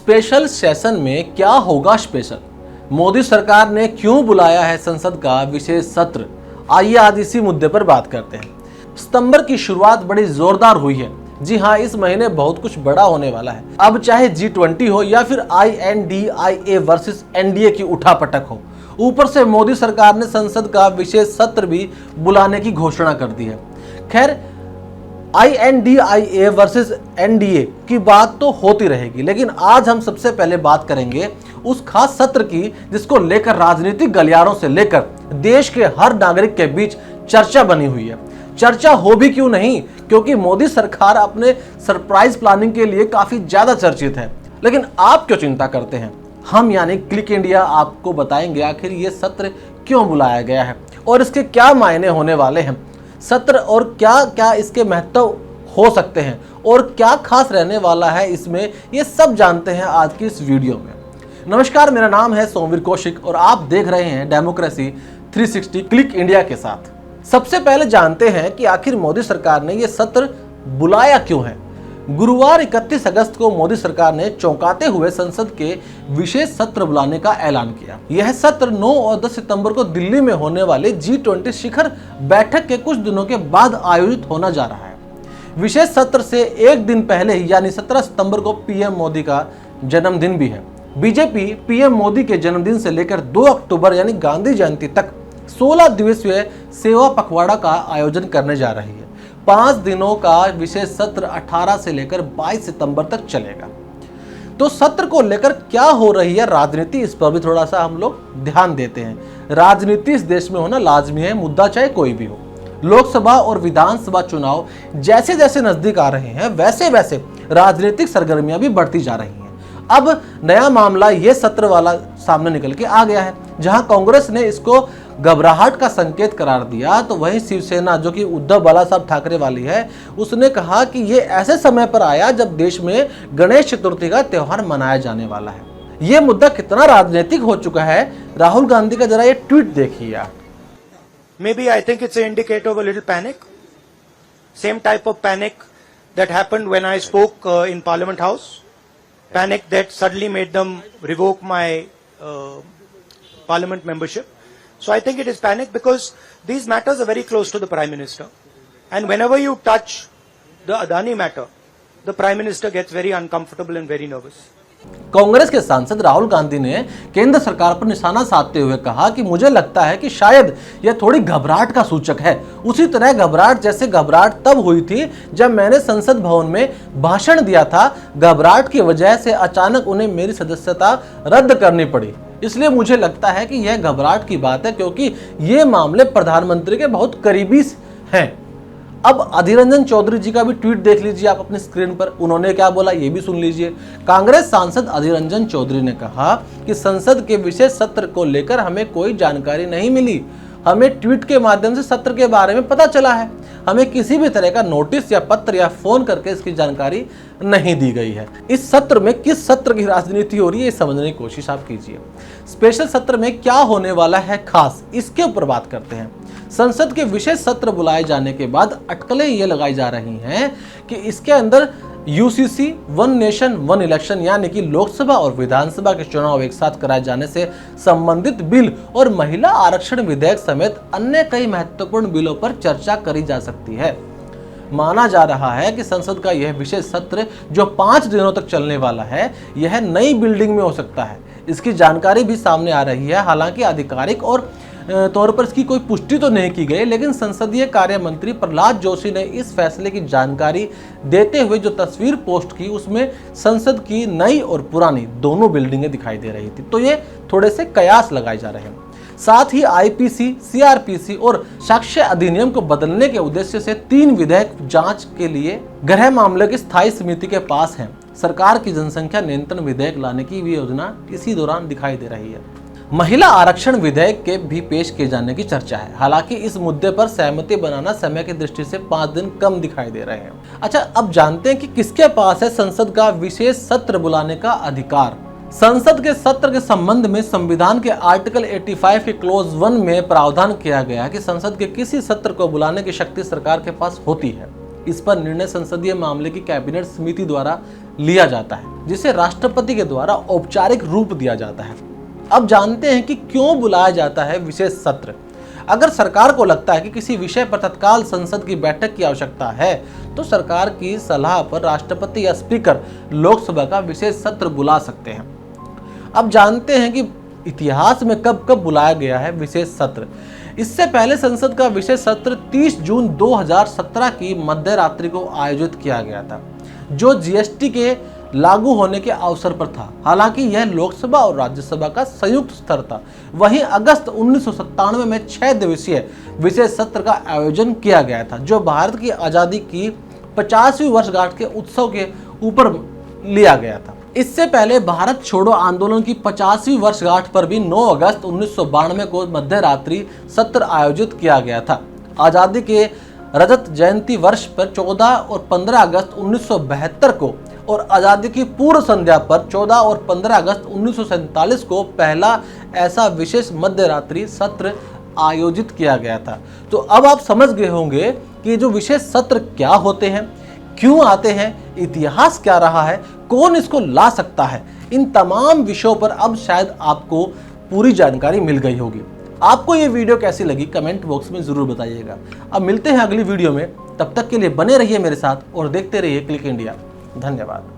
Special session में क्या होगा स्पेशल? मोदी सरकार ने क्यों बुलाया है संसद का विशेष सत्र? आइए आज इसी मुद्दे पर बात करते हैं। सितंबर की शुरुआत बड़ी जोरदार हुई है। जी हाँ, इस महीने बहुत कुछ बड़ा होने वाला है। अब चाहे G20 हो या फिर INDIA वर्सेस NDA की उठापटक हो, ऊपर से मोदी सरकार ने संसद का विशेष सत्र भी बुलाने की घोषणा कर दी है। खैर, INDIA वर्सेस NDA की बात तो होती रहेगी, लेकिन आज हम सबसे पहले बात करेंगे उस खास सत्र की जिसको लेकर राजनीतिक गलियारों से लेकर देश के हर नागरिक के बीच चर्चा बनी हुई है। चर्चा हो भी क्यों नहीं, क्योंकि मोदी सरकार अपने सरप्राइज प्लानिंग के लिए काफी ज्यादा चर्चित है। लेकिन आप क्यों चिंता करते हैं? हम यानी क्लिक इंडिया आपको बताएंगे आखिर ये सत्र क्यों बुलाया गया है और इसके क्या मायने होने वाले हैं सत्र, और क्या क्या इसके महत्व हो सकते हैं और क्या खास रहने वाला है इसमें, ये सब जानते हैं आज की इस वीडियो में। नमस्कार, मेरा नाम है सोमवीर कौशिक और आप देख रहे हैं डेमोक्रेसी 360 क्लिक इंडिया के साथ। सबसे पहले जानते हैं कि आखिर मोदी सरकार ने यह सत्र बुलाया क्यों है। गुरुवार 31 अगस्त को मोदी सरकार ने चौंकाते हुए संसद के विशेष सत्र बुलाने का ऐलान किया। यह सत्र 9 और 10 सितंबर को दिल्ली में होने वाले G20 शिखर बैठक के कुछ दिनों के बाद आयोजित होना जा रहा है। विशेष सत्र से एक दिन पहले ही यानी 17 सितंबर को पीएम मोदी का जन्मदिन भी है। बीजेपी पीएम मोदी के जन्मदिन से लेकर 2 अक्टूबर यानी गांधी जयंती तक 16 दिवसीय सेवा पखवाड़ा का आयोजन करने जा रही है। 5 दिनों का विशेष सत्र 18 से लेकर 22 सितंबर तक चलेगा। तो सत्र को लेकर क्या हो रही है राजनीति, इस पर भी थोड़ा सा हम लोग ध्यान देते हैं। राजनीति इस देश में होना लाजमी है, मुद्दा चाहे कोई भी हो। लोकसभा और विधानसभा चुनाव जैसे जैसे नजदीक आ रहे हैं वैसे वैसे राजनीतिक सरगर्मियां भी बढ़ती जा रही हैं। अब नया मामला ये सत्र वाला सामने निकल के आ गया है, जहां कांग्रेस ने इसको घबराहट का संकेत करार दिया, तो वहीं शिवसेना जो कि उद्धव बालासाहब ठाकरे वाली है, उसने कहा कि ये ऐसे समय पर आया जब देश में गणेश चतुर्थी का त्योहार मनाया जाने वाला है। ये मुद्दा कितना राजनीतिक हो चुका है, राहुल गांधी का जरा ये ट्वीट देखिए यार। Maybe I think it's an indicator of a little panic. Same type of panic that happened when I spoke in Parliament House. Panic that suddenly made them revoke my Parliament membership. So I think it is panic because these matters are very close to the Prime Minister. And whenever you touch the Adani matter, the Prime Minister gets very uncomfortable and very nervous. Congress के सांसद राहुल गांधी ने केंद्र सरकार पर निशाना साधते हुए कहा कि मुझे लगता है कि शायद यह थोड़ी घबराहट का सूचक है। उसी तरह घबराहट जैसे घबराहट तब हुई थी जब मैंने संसद भवन में भाषण दिया था। घबराहट की वजह से अचानक उन्हें मेरी सदस्यता रद्द करनी पड़ी। इसलिए मुझे लगता है कि यह घबराहट की बात है, क्योंकि ये मामले प्रधानमंत्री के बहुत करीबी हैं। अब अधीर रंजन चौधरी जी का भी ट्वीट देख लीजिए आप अपनी स्क्रीन पर। उन्होंने क्या बोला ये भी सुन लीजिए। कांग्रेस सांसद अधीर रंजन चौधरी ने कहा कि संसद के विशेष सत्र को लेकर हमें कोई जानकारी नहीं मिली। हमें ट्वीट के माध्यम से सत्र के बारे में पता चला है। हमें किसी भी तरह का नोटिस या पत्र या फोन करके इसकी जानकारी नहीं दी गई है। इस सत्र में किस सत्र की राजनीति हो रही है, ये समझने की कोशिश आप कीजिए। स्पेशल सत्र में क्या होने वाला है खास, इसके ऊपर बात करते हैं। संसद के विशेष सत्र बुलाए जाने के बाद अटकलें ये लगाई जा रही हैं कि इसके अंदर UCC one nation one election यानी कि लोकसभा और विधानसभा के चुनाव एक साथ कराए जाने से संबंधित बिल और महिला आरक्षण विधेयक समेत अन्य कई महत्वपूर्ण बिलों पर चर्चा करी जा सकती है। माना जा रहा है कि संसद का यह विशेष सत्र जो 5 दिनों तक चलने वाला है, यह नई बिल्डिंग में हो सकता है। इसकी जानकारी भी सामने आ रही है। हालांकि आधिकारिक और तौर पर इसकी कोई पुष्टि तो नहीं की गई, लेकिन संसदीय कार्य मंत्री प्रहलाद जोशी ने इस फैसले की जानकारी देते हुए जो तस्वीर पोस्ट की, उसमें संसद की नई और पुरानी दोनों बिल्डिंगें दिखाई दे रही थी। तो ये थोड़े से कयास लगाए जा रहे हैं। साथ ही IPC, CRPC और साक्ष्य अधिनियम को बदलने के उद्देश्य से 3 विधेयक जांच के लिए गृह मामले की स्थायी समिति के पास हैं। सरकार की जनसंख्या नियंत्रण विधेयक लाने की भी योजना इसी दौरान दिखाई दे रही है। महिला आरक्षण विधेयक के भी पेश किए जाने की चर्चा है। हालांकि इस मुद्दे पर सहमति बनाना समय की दृष्टि से 5 दिन कम दिखाई दे रहे हैं। अच्छा, अब जानते हैं कि किसके पास है संसद का विशेष सत्र बुलाने का अधिकार। संसद के सत्र के संबंध में संविधान के आर्टिकल 85 के क्लोज 1 में प्रावधान किया गया कि संसद के किसी सत्र को बुलाने की शक्ति सरकार के पास होती है। इस पर निर्णय संसदीय मामले की कैबिनेट समिति द्वारा लिया जाता है, जिसे राष्ट्रपति के द्वारा औपचारिक रूप दिया जाता है। अब जानते हैं कि क्यों बुलाया जाता है विशेष सत्र। अगर सरकार को लगता है कि किसी विषय पर तत्काल संसद की बैठक की आवश्यकता है, तो सरकार की सलाह पर राष्ट्रपति या स्पीकर लोकसभा का विशेष सत्र बुला सकते हैं। अब जानते हैं कि इतिहास में कब कब बुलाया गया है विशेष सत्र। इससे पहले संसद का विशेष सत्र 30 जून 2017 की मध्य रात्रि को आयोजित किया गया था, जो जीएसटी के लागू होने के अवसर पर था। हालांकि यह लोकसभा और राज्यसभा का संयुक्त सत्र था। वहीं अगस्त 1997 में 6 दिवसीय विशेष सत्र का आयोजन किया गया था, जो भारत की आज़ादी की 50वीं वर्षगांठ के उत्सव के ऊपर लिया गया था। इससे पहले भारत छोड़ो आंदोलन की 50वीं वर्षगांठ पर भी 9 अगस्त 1992 को मध्य रात्रि सत्र आयोजित किया गया था। आज़ादी के रजत जयंती वर्ष पर 14 और 15 अगस्त 1972 को और आज़ादी की पूर्व संध्या पर 14 और 15 अगस्त 1947 को पहला ऐसा विशेष मध्य रात्रि सत्र आयोजित किया गया था। तो अब आप समझ गए होंगे कि जो विशेष सत्र क्या होते हैं, क्यों आते हैं, इतिहास क्या रहा है, कौन इसको ला सकता है। इन तमाम विषयों पर अब शायद आपको पूरी जानकारी मिल गई होगी। आपको ये वीडियो कैसी लगी कमेंट बॉक्स में जरूर बताइएगा। अब मिलते हैं अगली वीडियो में, तब तक के लिए बने रहिए मेरे साथ और देखते रहिए क्लिक इंडिया। धन्यवाद।